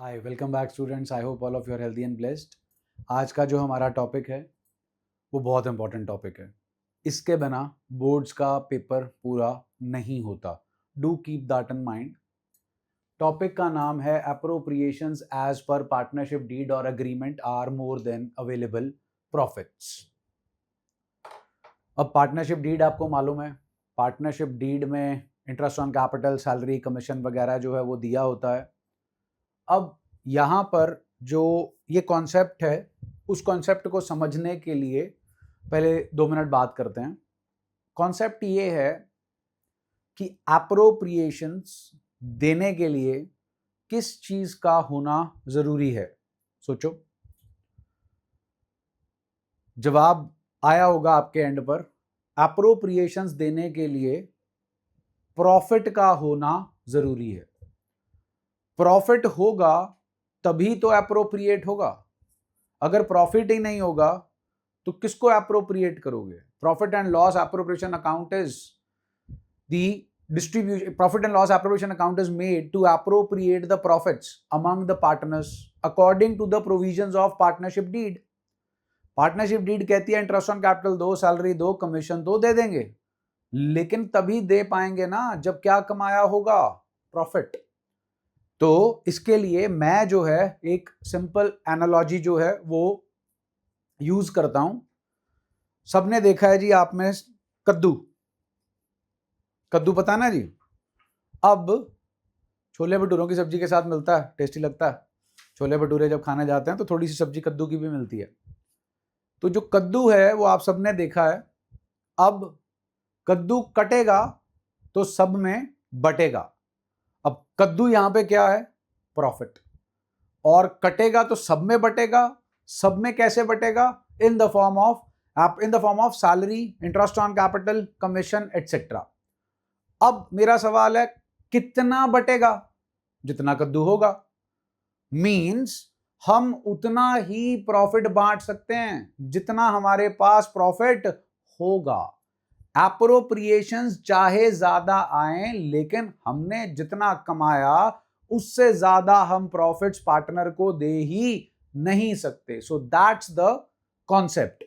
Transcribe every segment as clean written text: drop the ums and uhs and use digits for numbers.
Hi welcome back students. I hope all of you are healthy and blessed. आज का जो हमारा topic है वो बहुत इंपॉर्टेंट टॉपिक है। इसके बिना बोर्ड्स का पेपर पूरा नहीं होता। Do keep that in mind. Topic का नाम है appropriations as per partnership deed और agreement are more than available profits. अब पार्टनरशिप डीड आपको मालूम है, पार्टनरशिप डीड में interest on capital, salary, commission वगैरह जो है वो दिया होता है। अब यहाँ पर जो ये कॉन्सेप्ट है उस कॉन्सेप्ट को समझने के लिए पहले 2 मिनट बात करते हैं। कॉन्सेप्ट ये है कि एप्रोप्रिएशंस देने के लिए किस चीज का होना जरूरी है। सोचो, जवाब आया होगा आपके एंड पर। एप्रोप्रिएशंस देने के लिए प्रॉफिट का होना जरूरी है। प्रॉफिट होगा तभी तो एप्रोप्रिएट होगा। अगर प्रॉफिट ही नहीं होगा तो किसको एप्रोप्रिएट करोगे? Profit and loss appropriation account is the distribution. Profit and loss appropriation account is made to appropriate the profits among the partners according to the provisions of partnership deed. Partnership deed कहती है interest on capital दो, salary दो, commission दो, दे देंगे, लेकिन तभी दे पाएंगे ना जब क्या कमाया होगा? प्रॉफिट। तो इसके लिए मैं जो है एक सिंपल एनालॉजी जो है वो यूज करता हूं। सबने देखा है जी आप में कद्दू। कद्दू पता ना जी? अब छोले भटूरों की सब्जी के साथ मिलता है, टेस्टी लगता है। छोले भटूरे जब खाने जाते हैं तो थोड़ी सी सब्जी कद्दू की भी मिलती है। तो जो कद्दू है वो आप सबने देखा है। अब कद्दू कटेगा तो सब में बटेगा। अब कद्दू यहां पे क्या है? प्रॉफिट। और कटेगा तो सब में बटेगा। सब में कैसे बटेगा? In the form of salary, interest on capital, commission etcetera. अब मेरा सवाल है कितना बटेगा? जितना कद्दू होगा। मींस हम उतना ही प्रॉफिट बांट सकते हैं जितना हमारे पास प्रॉफिट होगा। एप्रोप्रिएशंस चाहे ज्यादा आए, लेकिन हमने जितना कमाया उससे ज्यादा हम प्रॉफिट्स पार्टनर को दे ही नहीं सकते। So that's the concept.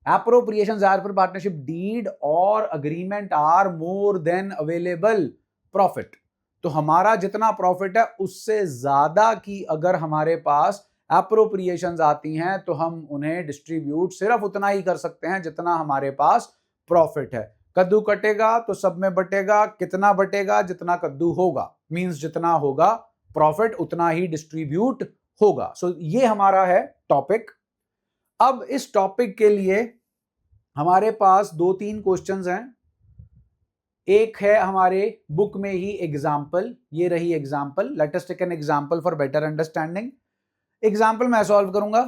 Appropriations as per partnership deed or agreement are more than available profit. तो हमारा जितना प्रॉफिट है उससे ज्यादा की अगर हमारे पास appropriations आती हैं तो हम उन्हें डिस्ट्रीब्यूट सिर्फ उतना ही कर सकते हैं जितना हमारे पास प्रॉफिट है। कद्दू कटेगा तो सब में बटेगा। कितना बटेगा? जितना कद्दू होगा। मींस जितना होगा प्रॉफिट उतना ही डिस्ट्रीब्यूट होगा। सो ये हमारा है टॉपिक। अब इस टॉपिक के लिए हमारे पास 2-3 क्वेश्चंस हैं। एक है हमारे बुक में ही एग्जाम्पल, ये रही example. Let us take an example for better understanding. Example मैं सॉल्व करूंगा,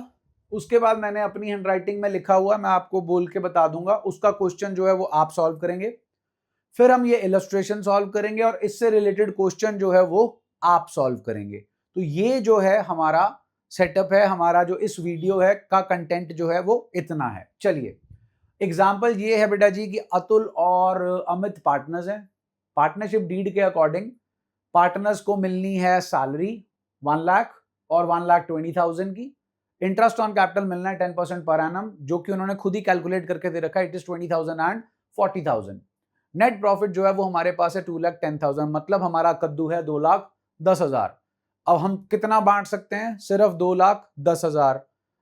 उसके बाद मैंने अपनी हैंडराइटिंग में लिखा हुआ मैं आपको बोल के बता दूंगा। उसका क्वेश्चन जो है वो आप सॉल्व करेंगे। फिर हम ये इलस्ट्रेशन सॉल्व करेंगे और इससे रिलेटेड क्वेश्चन जो है वो आप सॉल्व करेंगे। तो ये जो है हमारा सेटअप है, हमारा जो इस वीडियो है का कंटेंट जो है वो इतना है। चलिए, एग्जाम्पल ये है बेटा जी कि अतुल और अमित पार्टनर्स हैं। पार्टनरशिप डीड के अकॉर्डिंग पार्टनर्स को मिलनी है सैलरी 1 लाख और 1,20,000 की। इंटरेस्ट ऑन कैपिटल मिलना है 10% पर एनम, जो कि उन्होंने खुद ही कैलकुलेट करके दे रखा है। It is 20,000 and 40,000। Net profit जो है वो हमारे पास है 2,10,000, मतलब हमारा कद्दू है 2,10,000। अब हम कितना बांट सकते हैं? सिर्फ 2,10,000।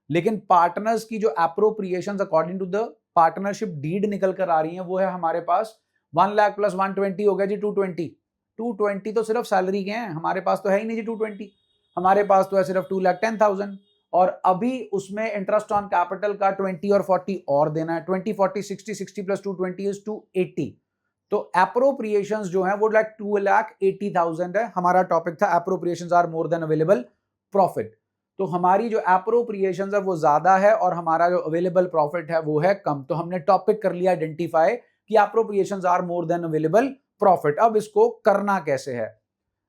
लेकिन पार्टनर्स की जो appropriations according to the partnership deed निकल कर आ रही है वो है हमारे पास 1 लाख प्लस 120 हो गया जी 220। 220 तो सिर्फ सैलरी के हैं, हमारे पास तो है ही नहीं जी 220। हमारे पास तो है सिर्फ 2,10,000। और अभी उसमें इंटरेस्ट ऑन कैपिटल का 20 और 40 और देना है। 20, 40, 60, 60 प्लस 220 इज 280। तो एप्रोप्रिएशंस जो है वो 2,80,000 है। हमारा टॉपिक था appropriations are more than available profit. तो हमारी जो एप्रोप्रिएशंस है वो ज्यादा है और हमारा जो अवेलेबल प्रॉफिट है वो है कम। तो हमने टॉपिक कर लिया आइडेंटिफाई कि appropriations are more than available profit. अब इसको करना कैसे है?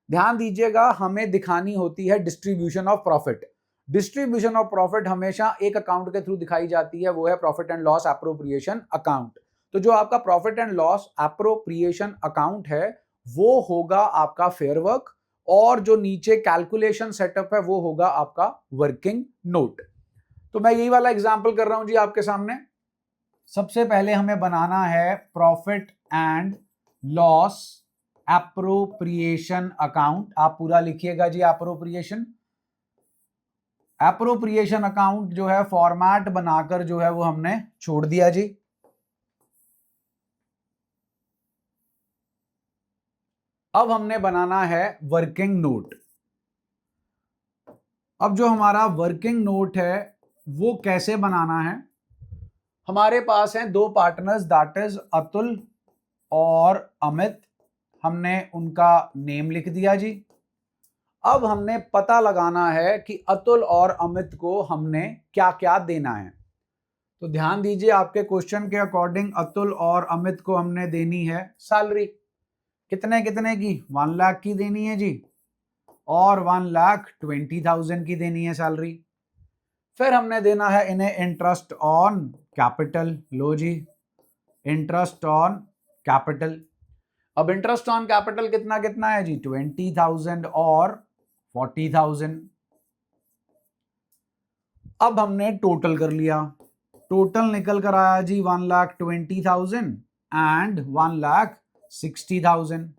ध्यान दीजिएगा, हमें दिखानी होती है distribution of profit. Distribution of profit हमेशा एक अकाउंट के थ्रू दिखाई जाती है, वो है profit and loss appropriation account. तो जो आपका profit and loss appropriation account है वो होगा आपका फेयर वर्क, और जो नीचे कैलकुलेशन सेटअप है वो होगा आपका वर्किंग नोट। तो मैं यही वाला एग्जांपल कर रहा हूं जी आपके सामने। सबसे पहले हमें बनाना है profit and loss appropriation account. आप पूरा लिखिएगा जी। एप्रोप्रिएशन अकाउंट जो है फॉर्मेट बनाकर जो है वो हमने छोड़ दिया जी। अब हमने बनाना है वर्किंग नोट। अब जो हमारा वर्किंग नोट है वो कैसे बनाना है? हमारे पास हैं दो पार्टनर्स, दैट इज अतुल और अमित। हमने उनका नेम लिख दिया जी। अब हमने पता लगाना है कि अतुल और अमित को हमने क्या क्या देना है। तो ध्यान दीजिए, आपके क्वेश्चन के अकॉर्डिंग अतुल और अमित को हमने देनी है सैलरी। कितने कितने की? 1 लाख की देनी है जी, और 1,20,000 की देनी है सैलरी। फिर हमने देना है इन्हें इंटरेस्ट ऑन कैपिटल। लो जी, इंटरेस्ट ऑन कैपिटल। अब इंटरेस्ट ऑन कैपिटल कितना कितना है जी? 20,000 और 40,000। अब हमने टोटल कर लिया। टोटल निकल कर आया जी 1,20,000 एंड 1,60,000।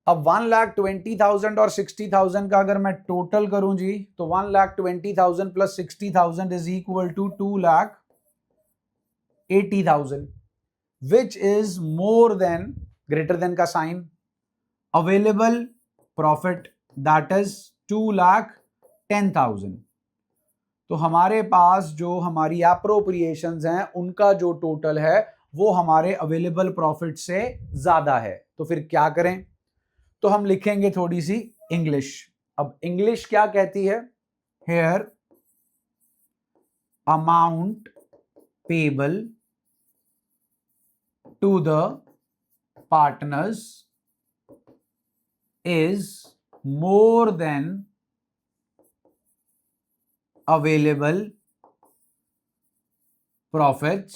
अब 1,20,000 और 60,000 का अगर मैं टोटल करूं जी तो 1,20,000 plus 60,000 is equal to 2,80,000, which is more than, greater than का sign, available profit that is 2,10,000। तो हमारे पास जो हमारी एप्रोप्रिएशंस हैं उनका जो टोटल है वो हमारे अवेलेबल प्रॉफिट से ज्यादा है। तो फिर क्या करें? तो हम लिखेंगे थोड़ी सी इंग्लिश। अब इंग्लिश क्या कहती है? Here amount payable to the partners is more than available profits,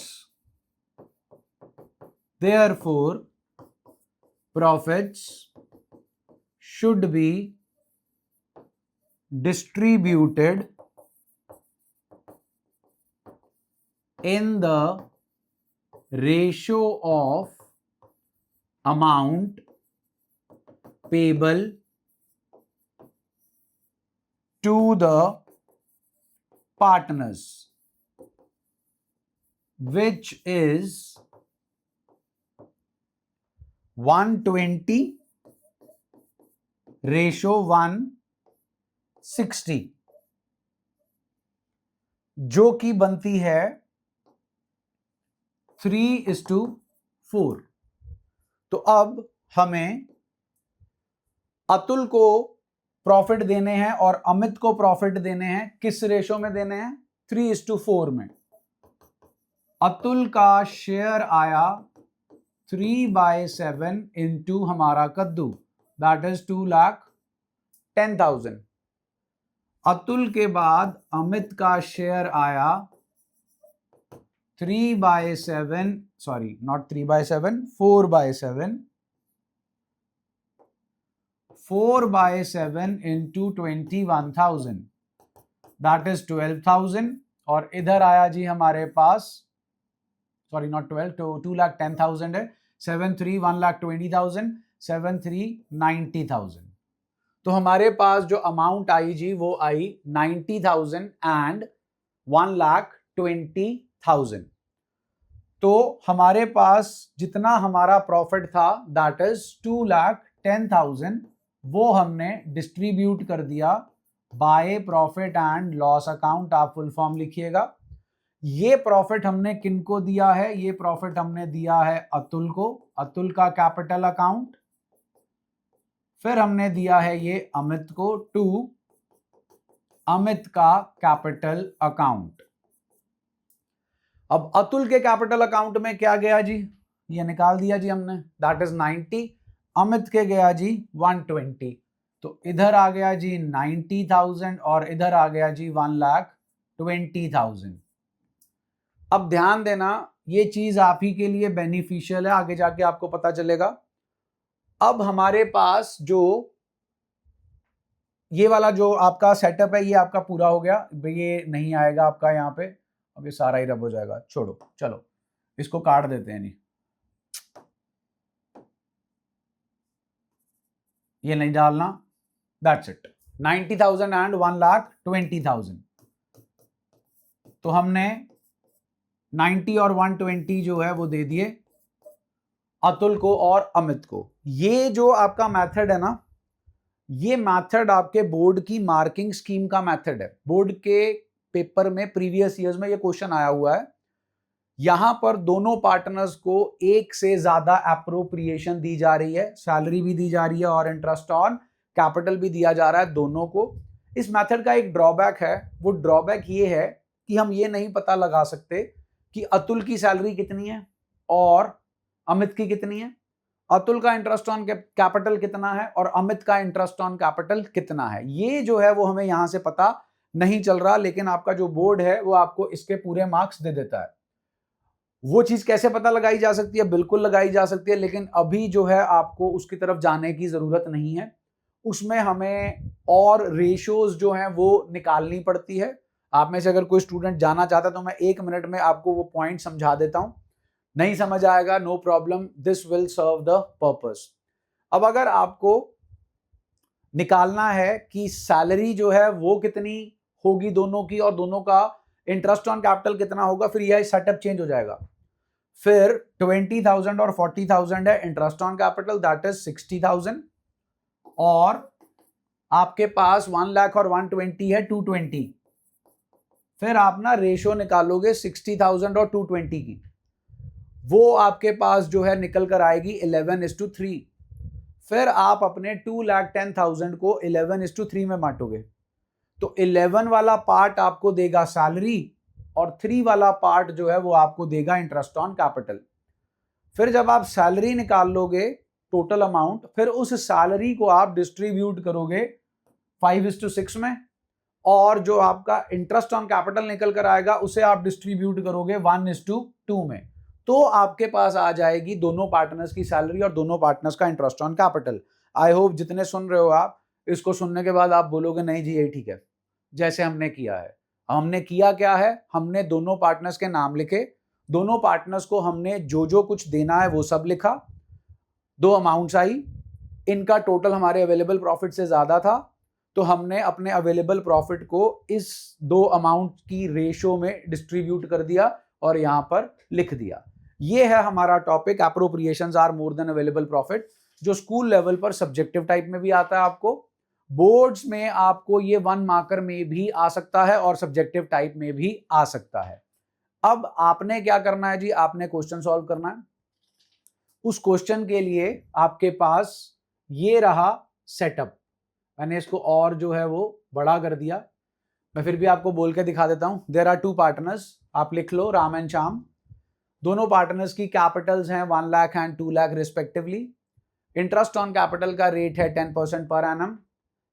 therefore profits should be distributed in the ratio of amount payable to the partners, which is 120 ratio 160, जो कि बनती है 3:4। तो अब हमें अतुल को प्रॉफिट देने हैं और अमित को प्रॉफिट देने हैं। किस रेशो में देने हैं? 3:4 में। अतुल का शेयर आया 3/7 इंटू हमारा कद्दू, दैट इज 2,10,000। अतुल के बाद अमित का शेयर आया 3/7, sorry not 3/7, 4/7। 4/7 into 21,000, that is 12,000। और इधर आया जी हमारे पास, सॉरी नॉट 12, तो 2,10,000 है। 7/3 1,20,000, 7/3 90,000। तो हमारे पास जो अमाउंट आई जी वो आई 90,000 एंड 1,20,000। तो हमारे पास जितना हमारा प्रॉफिट था दैट इज 2,10,000, वो हमने डिस्ट्रीब्यूट कर दिया bye profit and loss account. आप फुल फॉर्म लिखिएगा। ये प्रॉफिट हमने किनको दिया है? ये प्रॉफिट हमने दिया है अतुल को, अतुल का कैपिटल अकाउंट। फिर हमने दिया है ये अमित को, टू अमित का कैपिटल अकाउंट। अब अतुल के कैपिटल अकाउंट में क्या गया जी? ये निकाल दिया जी हमने, दैट इज 90। अमित के गया जी 120। तो इधर आ गया जी 90,000 और इधर आ गया जी 1,20,000। अब ध्यान देना, ये चीज आप ही के लिए बेनिफिशियल है, आगे जाके आपको पता चलेगा। अब हमारे पास जो ये वाला जो आपका सेटअप है ये आपका पूरा हो गया, ये नहीं आएगा आपका यहाँ पे, अब ये सारा ही रब हो जाएगा, छोड़ो चलो इसको काट देते हैं, नहीं ये नहीं डालना, दैट्स इट। 90,000 एंड 1,20,000, तो हमने 90 और 120 जो है वो दे दिए अतुल को और अमित को। ये जो आपका मेथड है ना, ये मेथड आपके बोर्ड की मार्किंग स्कीम का मेथड है। बोर्ड के पेपर में प्रीवियस ईयर्स में ये क्वेश्चन आया हुआ है। यहां पर दोनों पार्टनर्स को एक से ज्यादा एप्रोप्रिएशन दी जा रही है, सैलरी भी दी जा रही है और इंटरेस्ट ऑन कैपिटल भी दिया जा रहा है दोनों को। इस मेथड का एक ड्रॉबैक है, वो ड्रॉबैक ये है कि हम ये नहीं पता लगा सकते कि अतुल की सैलरी कितनी है और अमित की कितनी है, अतुल का इंटरेस्ट ऑन कैपिटल कितना है और अमित का इंटरेस्ट ऑन कैपिटल कितना है। ये जो है वो हमें यहां से पता नहीं चल रहा, लेकिन आपका जो बोर्ड है वो आपको इसके पूरे मार्क्स दे देता है। वो चीज कैसे पता लगाई जा सकती है, बिल्कुल लगाई जा सकती है, लेकिन अभी जो है आपको उसकी तरफ जाने की जरूरत नहीं है। उसमें हमें और रेशियोज जो हैं वो निकालनी पड़ती है। आप में से अगर कोई स्टूडेंट जाना चाहता है तो मैं 1 मिनट में आपको वो पॉइंट समझा देता हूं। नहीं समझ आएगा, no problem, this will serve the purpose. अब अगर आपको निकालना है कि सैलरी जो है वो कितनी होगी दोनों की और दोनों का इंटरेस्ट ऑन कैपिटल कितना होगा, फिर यह सेटअप चेंज हो जाएगा। फिर 20,000 और 40,000 है interest on capital, that is 60,000, और आपके पास 1 लाख और 120 है 220। फिर आप ना रेशियो निकालोगे 60,000 और 220 की, वो आपके पास जो है निकल कर आएगी 11:3। फिर आप अपने 2,10,000 को 11:3 में बांटोगे, तो 11 वाला पार्ट आपको देगा सैलरी और 3 वाला पार्ट जो है वो आपको देगा इंटरेस्ट ऑन कैपिटल। फिर जब आप सैलरी निकाल लोगे टोटल अमाउंट, फिर उस सैलरी को आप डिस्ट्रीब्यूट करोगे 5:6 में, और जो आपका इंटरेस्ट ऑन कैपिटल निकल कर आएगा उसे आप डिस्ट्रीब्यूट करोगे 1:2 में। तो आपके पास आ जाएगी दोनों पार्टनर्स की सैलरी और दोनों पार्टनर्स का interest on capital. I hope जितने सुन रहे हो आप, इसको सुनने के बाद आप बोलोगे नहीं जी ये ठीक है, जैसे हमने किया है। हमने किया क्या है, हमने दोनों पार्टनर्स के नाम लिखे, दोनों पार्टनर्स को हमने जो जो कुछ देना है वो सब लिखा, 2 अमाउंट्स आई, इनका टोटल हमारे अवेलेबल प्रॉफिट से ज्यादा था, तो हमने अपने अवेलेबल प्रॉफिट को इस 2 अमाउंट की रेशियो में डिस्ट्रीब्यूट कर दिया और यहां पर लिख दिया। ये है हमारा topic, appropriations are more than available profit, जो स्कूल लेवल पर सब्जेक्टिव टाइप में भी आता है, आपको बोर्ड्स में आपको ये 1 मार्कर में भी आ सकता है और सब्जेक्टिव टाइप में भी आ सकता है। अब आपने क्या करना है जी, आपने क्वेश्चन सॉल्व करना है। उस क्वेश्चन के लिए आपके पास ये रहा सेटअप, मैंने इसको और जो है वो बड़ा कर दिया, मैं फिर भी आपको बोल के दिखा देता हूं। देयर आर 2 पार्टनर्स, आप लिख लो राम एंड श्याम। दोनों पार्टनर्स की कैपिटल्स हैं 1 lakh and 2 lakh respectively. Interest on capital का रेट है 10% पर एनम।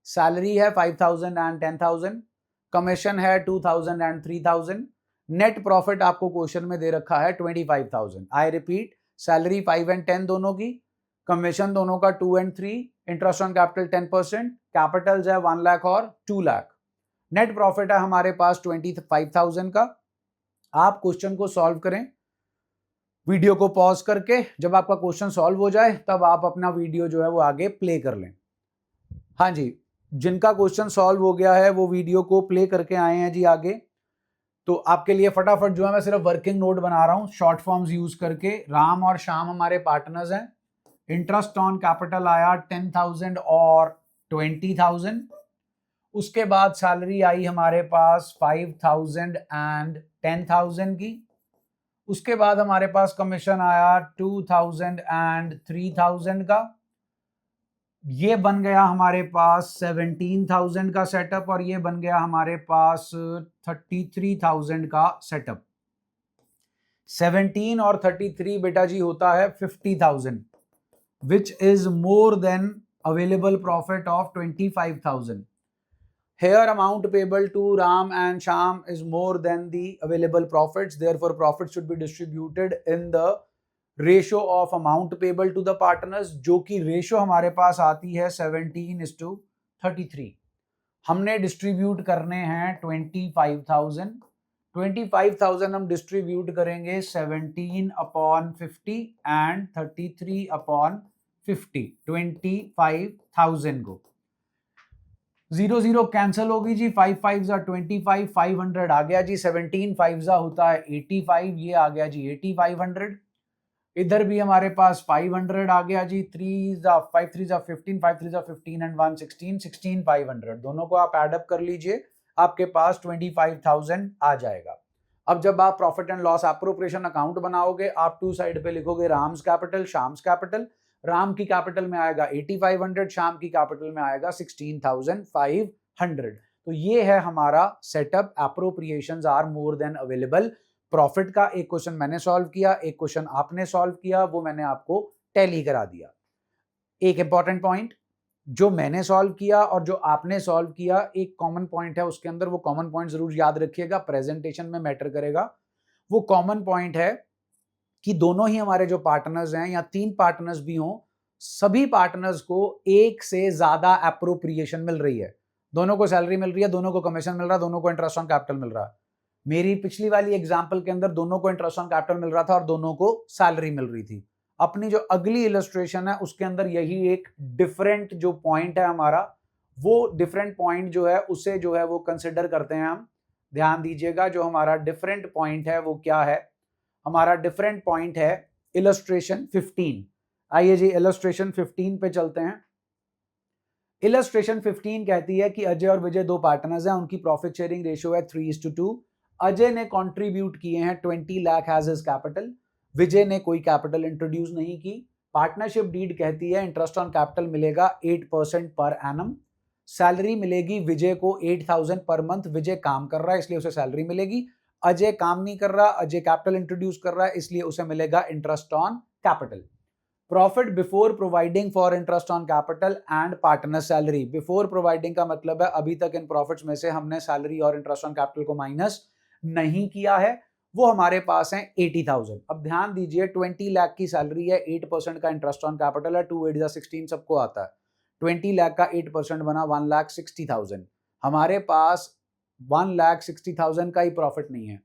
सैलरी है 5,000 एंड 10,000। कमीशन है 2,000 एंड 3,000। नेट प्रॉफिट आपको क्वेश्चन में दे रखा है 25,000। आई रिपीट, सैलरी 5 एंड 10 दोनों की, कमीशन दोनों का 2 and 3, interest on capital 10%, Capitals है 1 लाख और 2 लाख। नेट प्रॉफिट है हमारे पास 25,000 का। आप क्वेश्चन को सॉल्व करें वीडियो को पॉज करके, जब आपका क्वेश्चन सॉल्व हो जाए तब आप अपना वीडियो जो है वो आगे प्ले कर लें। हाँ जी, जिनका क्वेश्चन सॉल्व हो गया है वो वीडियो को प्ले करके आए हैं जी आगे। तो आपके लिए फटाफट जो है मैं सिर्फ वर्किंग नोट बना रहा हूं शॉर्ट फॉर्म्स यूज करके। राम और श्याम हमारे पार्टनर्स हैं। इंटरेस्ट ऑन कैपिटल आया 10,000 और 20,000। उसके बाद सैलरी आई हमारे पास 5,000 एंड 10,000 की। उसके बाद हमारे पास कमीशन आया 2,000 एंड 3,000 का। ये बन गया हमारे पास 17,000 का सेटअप और ये बन गया हमारे पास 33,000 का सेटअप। 17 और 33 बेटा जी होता है 50,000, which is more than available profit of 25,000. Here amount payable to Ram and Sham is more than the available profits. Therefore, profits should be distributed in the ratio of amount payable to the partners, जो कि ratio हमारे पास आती है 17:33। हमने distribute करने हैं 25,000 हम distribute करेंगे 17/50 एंड 33/50, 25,000 को। 0 कैंसिल होगी जी, 5 5 25, 500 आ गया जी, 17 5 होता है 85, ये आ गया जी 8500। इधर भी हमारे पास 500 आ गया जी, 5 3 15, 5 3 15 एंड 1 16, 16,500। दोनों को आप एडअप कर लीजिए, आपके पास 25,000 आ जाएगा। अब जब आप profit and loss appropriation account बनाओगे, आप टू साइड पे लिखोगे राम्स कैपिटल, शाम्स कैपिटल। राम की कैपिटल में आएगा 8500, शाम की कैपिटल में आएगा 16,500। तो ये है हमारा setup, appropriations are more than available. Profit का एक क्वेश्चन मैंने सॉल्व किया, एक क्वेश्चन आपने सॉल्व किया, वो मैंने आपको टैली करा दिया। एक इंपॉर्टेंट पॉइंट, जो मैंने सॉल्व किया और जो आपने सॉल्व किया, एक कॉमन पॉइंट है उसके अंदर, वो कॉमन पॉइंट जरूर याद रखिएगा, प्रेजेंटेशन में मैटर करेगा। वो कॉमन पॉइंट है कि दोनों ही हमारे जो पार्टनर्स हैं, या 3 पार्टनर्स भी हों, सभी पार्टनर्स को एक से ज्यादा एप्रोप्रिएशन मिल रही है। दोनों को सैलरी मिल रही है, दोनों को कमीशन मिल रहा है, दोनों को इंटरेस्ट ऑन कैपिटल मिल रहा है। मेरी पिछली वाली एग्जांपल के अंदर दोनों को इंटरेस्ट ऑन कैपिटल मिल रहा था और दोनों को सैलरी मिल रही थी। अपनी जो अगली इलस्ट्रेशन है उसके अंदर यही एक डिफरेंट जो पॉइंट है हमारा, वो डिफरेंट पॉइंट जो है उसे जो है वो कंसिडर करते हैं हम। ध्यान दीजिएगा, जो हमारा डिफरेंट पॉइंट है वो क्या है? हमारा डिफरेंट पॉइंट है इलस्ट्रेशन 15। आइए जी इलस्ट्रेशन 15 पे चलते हैं। इलस्ट्रेशन 15 कहती है कि अजय और विजय 2 पार्टनर्स हैं, उनकी प्रॉफिट शेयरिंग रेशियो है 3:2। अजय ने कंट्रीब्यूट किए हैं 20 लाख एज हिज कैपिटल, विजय ने कोई कैपिटल इंट्रोड्यूस नहीं की। पार्टनरशिप डीड कहती है इंटरेस्ट ऑन कैपिटल मिलेगा 8% पर एनम। सैलरी मिलेगी विजय को 8,000 पर मंथ। विजय काम कर रहा है इसलिए उसे सैलरी मिलेगी। अजय काम नहीं कर रहा, अजय कैपिटल इंट्रोड्यूस कर रहा है इसलिए उसे मिलेगा interest on capital. Profit before providing for interest on capital and partner salary. Before providing का मतलब है अभी तक इन प्रॉफिट्स में से हमने सैलरी और इंटरेस्ट ऑन कैपिटल को माइनस नहीं किया है, वो हमारे पास है 80,000। अब ध्यान दीजिए 20 लाख की सैलरी है, 8% का इंटरेस्ट ऑन कैपिटल है, 2 8 16 सबको आता है। 20 लाख का 8% बना 1,60,000। हमारे पास 1,60,000 का ही प्रॉफिट नहीं है,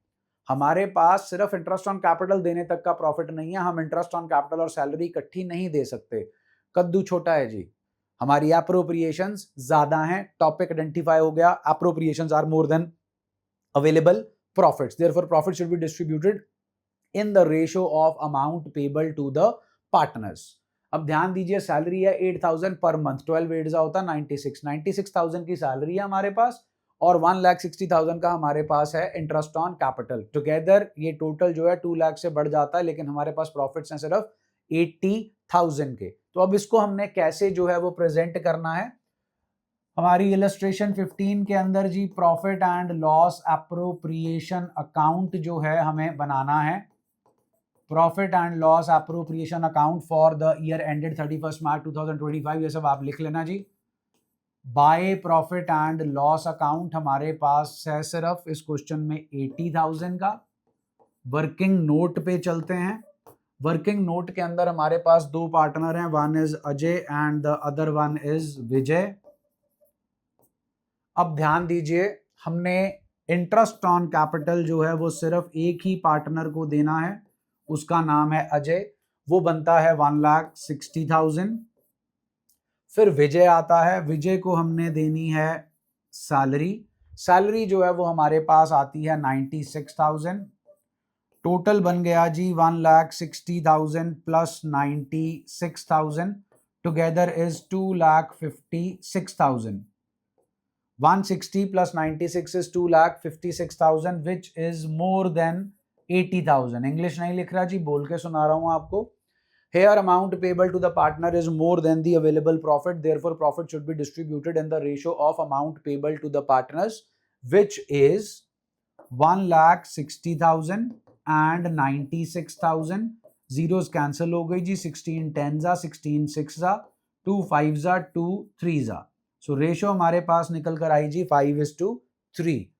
हमारे पास सिर्फ इंटरेस्ट ऑन कैपिटल देने तक का प्रॉफिट नहीं है। हम इंटरेस्ट ऑन कैपिटल और सैलरी इकट्ठी नहीं दे सकते, कद्दू छोटा है जी। हमारी एप्रोप्रिएशंस ज्यादा हैं, टॉपिक आइडेंटिफाई हो गया, appropriations are more than available profits, therefore profit should be distributed in the ratio of amount payable to the partners। अब ध्यान दीजिए सैलरी है 8,000 पर मंथ, 12 8 होता 96,000 की सैलरी है हमारे पास और 1,60,000 का हमारे पास है इंटरेस्ट ऑन कैपिटल। टुगेदर ये टोटल जो है 2 लाख से बढ़ जाता है, लेकिन हमारे पास प्रॉफिट्स हैं सिर्फ 80,000 के। तो अब इसको हमने कैसे जो है वो प्रेजेंट करना है? हमारी इलस्ट्रेशन 15 के अंदर जी profit and loss appropriation account जो है हमें बनाना है। Profit and loss appropriation account for the year ended 31 March 2025, ये सब आप लिख लेना जी। By profit and loss account हमारे पास है सिर्फ इस क्वेश्चन में 80,000 का। वर्किंग नोट पे चलते हैं। वर्किंग नोट के अंदर हमारे पास 2 पार्टनर हैं, one is Ajay and the other one is Vijay. अब ध्यान दीजिए हमने इंटरेस्ट ऑन कैपिटल जो है वो सिर्फ एक ही पार्टनर को देना है, उसका नाम है अजय, वो बनता है 1,60,000। फिर विजय आता है, विजय को हमने देनी है सैलरी, सैलरी जो है वो हमारे पास आती है 96,000। टोटल बन गया जी 1,60,000 plus 96,000 together is 2,56,000। 160 plus 96 is 2,56,000 which is more than 80,000। English नहीं लिख रहा जी, बोल के सुना रहा हूं आपको। Here amount payable to the partner is more than the available profit, therefore profit should be distributed in the ratio of amount payable to the partners which is 1,60,000 and 96,000। Zeros cancel हो गई जी, 16 10 16 6 2 5 2 3। सो ratio हमारे पास निकल कर आई जी 5:3।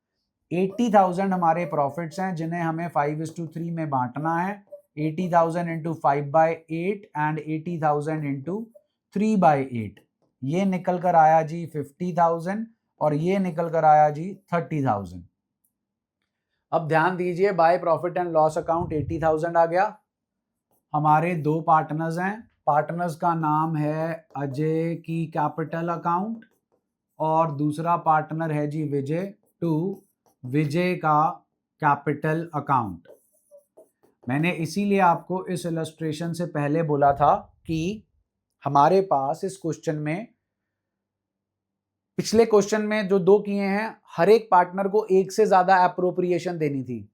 80,000 हमारे profits हैं जिन्हें हमें 5:3 में बांटना है। 80,000 इंटू 5/8 एंड 80,000 इंटू 3/8, ये निकल कर आया जी 50,000 और ये निकल कर आया जी 30,000। अब ध्यान दीजिए, bye profit and loss account 80,000 आ गया। हमारे दो पार्टनर्स हैं, पार्टनर्स का नाम है अजय की कैपिटल अकाउंट और दूसरा पार्टनर है जी विजय, टू विजय का कैपिटल अकाउंट। मैंने इसीलिए आपको इस इलस्ट्रेशन से पहले बोला था कि हमारे पास इस क्वेश्चन में, पिछले क्वेश्चन में जो दो किए हैं, हर एक पार्टनर को एक से ज्यादा एप्रोप्रिएशन देनी थी।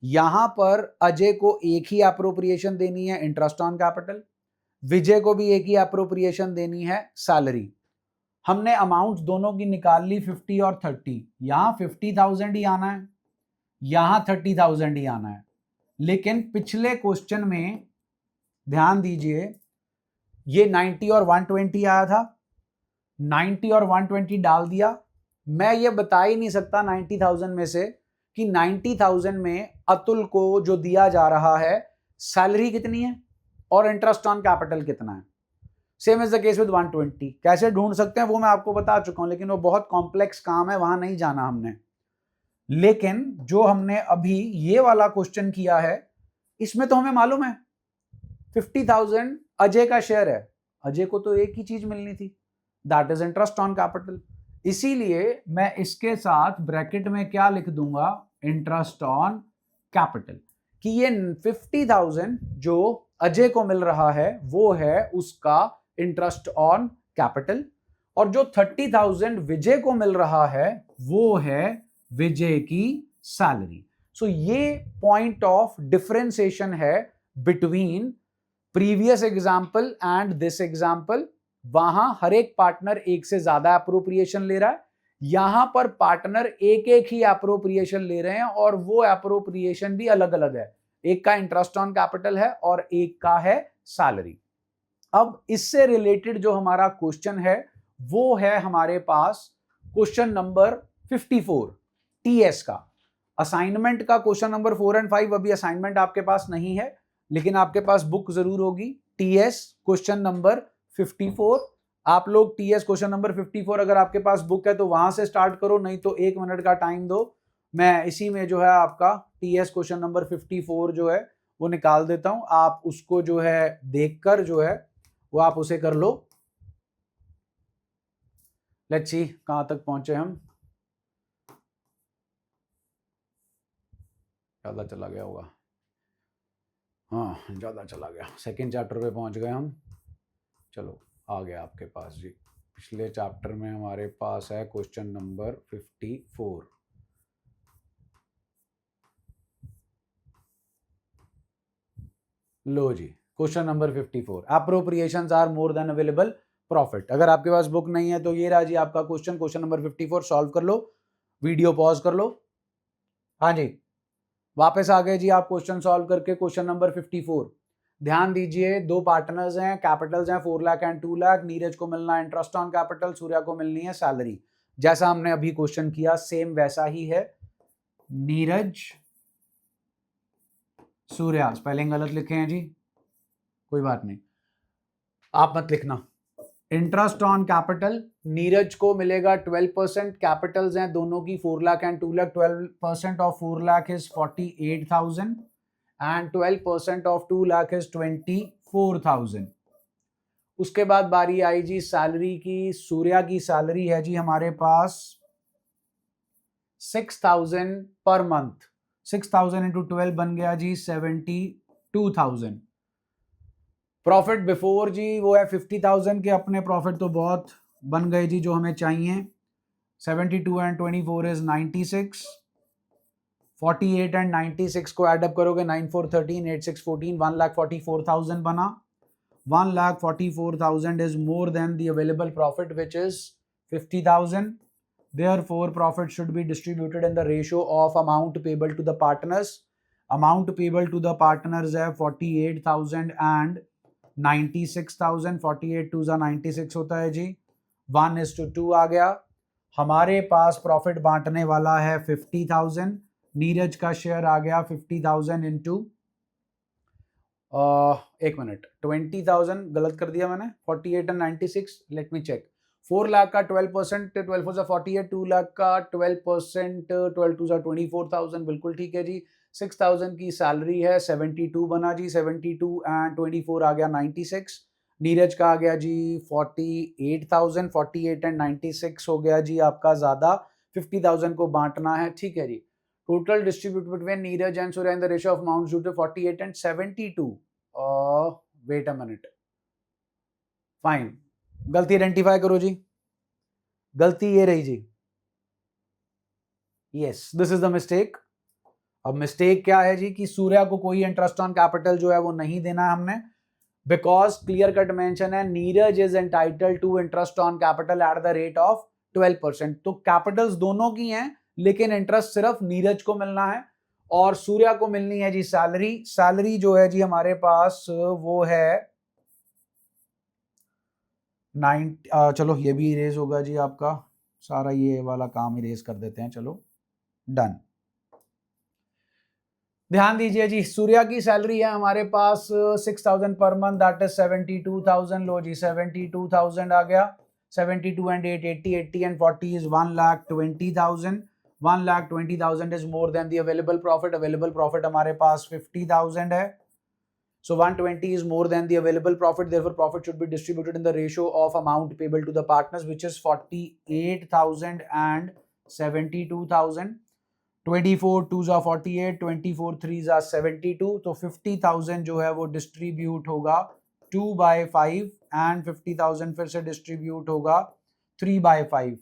यहां पर अजय को एक ही एप्रोप्रिएशन देनी है, इंटरेस्ट ऑन कैपिटल। विजय को भी एक ही एप्रोप्रिएशन देनी है, सैलरी। हमने अमाउंट दोनों की निकाल ली 50 और 30। यहां 50,000 ही आना है, यहां 30,000 ही आना है। लेकिन पिछले क्वेश्चन में ध्यान दीजिए, ये 90 और 120 आया था, 90 और 120 डाल दिया। मैं ये बता ही नहीं सकता 90,000 में से कि 90,000 में अतुल को जो दिया जा रहा है सैलरी कितनी है और इंटरेस्ट ऑन कैपिटल कितना है। Same is the case with 120। कैसे ढूंढ सकते हैं वो मैं आपको बता चुका हूं, लेकिन वो बहुत कॉम्प्लेक्स काम है, वहां नहीं जाना हमने। लेकिन जो हमने अभी ये वाला क्वेश्चन किया है, इसमें तो हमें मालूम है 50,000 अजय का शेयर है, अजय को तो एक ही चीज मिलनी थी, that is interest on capital. इसीलिए मैं इसके साथ ब्रैकेट में क्या लिख दूंगा, इंटरेस्ट ऑन कैपिटल, कि ये 50,000 जो अजय को मिल रहा है वो है उसका इंटरेस्ट ऑन कैपिटल, और जो 30,000 विजय को मिल रहा है वो है विजय की सैलरी। सो ये पॉइंट ऑफ डिफरेंशिएशन है between previous example and this example. वहां हर एक पार्टनर एक से ज्यादा एप्रोप्रिएशन ले रहा है, यहां पर पार्टनर एक एक ही एप्रोप्रिएशन ले रहे हैं और वो एप्रोप्रिएशन भी अलग अलग है, एक का इंटरेस्ट ऑन कैपिटल है और एक का है सैलरी। अब इससे रिलेटेड जो हमारा क्वेश्चन है वो है हमारे पास क्वेश्चन नंबर 54 टीएस का। असाइनमेंट का क्वेश्चन नंबर 4 एंड 5 अभी असाइनमेंट आपके पास नहीं है, लेकिन आपके पास बुक जरूर होगी। टीएस क्वेश्चन नंबर 54, आप लोग टीएस क्वेश्चन नंबर 54 अगर आपके पास बुक है तो वहां से स्टार्ट करो, नहीं तो 1 मिनट का टाइम दो, मैं इसी में जो है आपका टीएस क्वेश्चन नंबर 54 जो है वो निकाल देता हूं। आप उसको जो है देखकर जो है वो आप उसे कर लो। लेट्स सी कहां तक पहुंचे हम। ज्यादा चला गया होगा, हाँ ज्यादा चला गया, सेकेंड चैप्टर पे पहुंच गए हम। चलो आ गया आपके पास जी। पिछले चैप्टर में हमारे पास है क्वेश्चन नंबर 54। लो जी, question number 54, appropriations are more than available profit. अगर आपके पास बुक नहीं है तो ये रहा जी आपका क्वेश्चन, क्वेश्चन नंबर 54 सॉल्व कर लो, वीडियो पॉज कर लो। हाँ जी, वापस आ गए जी आप क्वेश्चन सॉल्व करके। क्वेश्चन नंबर 54, ध्यान दीजिए, दो पार्टनर्स हैं, कैपिटल्स हैं 4 लाख एंड 2 लाख। नीरज को मिलना है इंटरेस्ट ऑन कैपिटल, सूर्या को मिलनी है सैलरी। जैसा हमने अभी क्वेश्चन किया सेम वैसा ही है। नीरज सूर्या, स्पेलिंग गलत लिखे हैं जी, कोई बात नहीं, आप मत लिखना। इंटरेस्ट ऑन कैपिटल, नीरज को मिलेगा 12%, कैपिटल्स हैं दोनों की 4 lakh and 2 lakh. 12% of 4 lakh is 48,000 and 12% of 2 lakh is 24,000। उसके बाद बारी आई जी सैलरी की। सूर्या की सैलरी है जी हमारे पास 6,000 पर मंथ। 6,000 इंटू 12 बन गया जी 72,000। प्रॉफिट बिफोर जी वो है 50,000 के, अपने प्रॉफिट तो बहुत बन गए जी जो हमें चाहिए। 72 एंड 24 इज 96। 48 एंड 96 को एडअप करोगे 9 4 13 8 6 14, 1,44,000 बना। 1,44,000 is more than the available profit which is 50,000. Therefore, profit should be distributed in the ratio of amount payable to the partners. Amount payable to the partners है 48,000 and 96,000। 48 2 96 होता है जी, 1:2 आ गया। हमारे पास profit बांटने वाला है 50,000। नीरज का शेयर आ गया 50,000 इंटू एक मिनट, 20,000 गलत कर दिया मैंने, 48 and 96, let me check. 4 lakh का 12%, 12 4 48, 2 लाख का 12%, 12 2 24,000, बिल्कुल ठीक है जी। 6,000 की सैलरी है, 72 बना जी, 72 एंड 24 आ गया 96। नीरज का आ गया जी 48,000, 48 एंड 96 हो गया जी आपका ज़्यादा, 50,000 को बांटना है, ठीक है जी। Total distribute between Neeraj and Surya in the ratio of amounts due to 48 and 72. Wait a minute. Fine. गलती आइडेंटिफाई करो जी। गलती ये रही जी। Yes, this is the mistake. अब मिस्टेक क्या है जी कि सूर्या को कोई इंटरेस्ट ऑन कैपिटल जो है वो नहीं देना है हमने, बिकॉज क्लियर कट मेंशन है Neeraj is entitle to interest on capital at the rate of 12%। तो कैपिटल्स दोनों की हैं, लेकिन इंटरेस्ट सिर्फ नीरज को मिलना है और सूर्या को मिलनी है जी सैलरी। सैलरी जो है जी हमारे पास वो है 9, चलो ये भी इरेज होगा जी आपका सारा, ये वाला काम इरेज कर देते हैं, चलो डन। ध्यान दीजिए जी, सूर्या की सैलरी है हमारे पास 6,000 पर मंथ, दैट इज 72,000। लो जी 72,000 आ गया, 72 and 8 80, 80 and 40 is 1,20,000। 1,20,000 is more than the available profit। available profit हमारे पास 50,000 है, so 120 is more than the available profit, therefore profit should be distributed in the ratio of amount payable to the partners, which is 48,000 and 72,000। 24 2 जा 48, 24 3 जा 72, तो 50,000 जो है वो distribute होगा 2/5 and 50,000 फिर से डिस्ट्रीब्यूट होगा 3/5।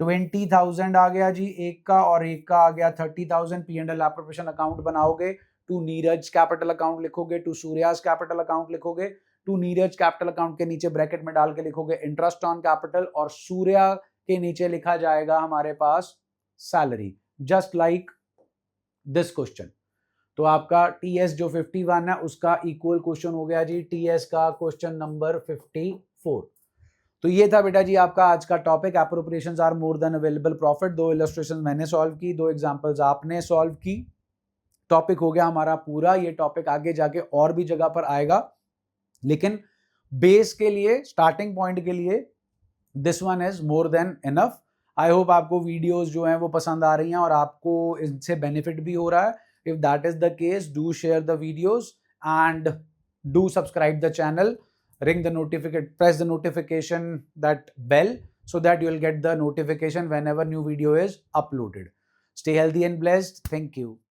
20,000 आ गया जी एक का, और एक का आ गया 30,000। P&L एप्रोप्रिएशन अकाउंट बनाओगे, टू नीरज कैपिटल अकाउंट लिखोगे, टू सूर्याज कैपिटल अकाउंट लिखोगे, टू नीरज कैपिटल अकाउंट के नीचे ब्रैकेट में डाल के लिखोगे इंटरेस्ट ऑन कैपिटल, और सूर्या के नीचे लिखा जाएगा हमारे पास salary, just like this question. तो आपका टीएस जो 51 है उसका इक्वल क्वेश्चन हो गया जी टीएस का क्वेश्चन नंबर 54। तो ये था बेटा जी आपका आज का topic, appropriations are more than available profit. 2 illustration मैंने सॉल्व की, 2 एग्जांपल्स आपने सॉल्व की, टॉपिक हो गया हमारा पूरा। ये टॉपिक आगे जाके और भी जगह पर आएगा, लेकिन बेस के लिए, स्टार्टिंग पॉइंट के लिए this one is more than enough. I hope आपको वीडियोस जो हैं वो पसंद आ रही हैं और आपको इनसे बेनिफिट भी हो रहा है। If that is the case, do share the videos and do subscribe the channel, ring the notification, press the notification that bell, so that you will get the notification whenever new video is uploaded. Stay healthy and blessed. Thank you.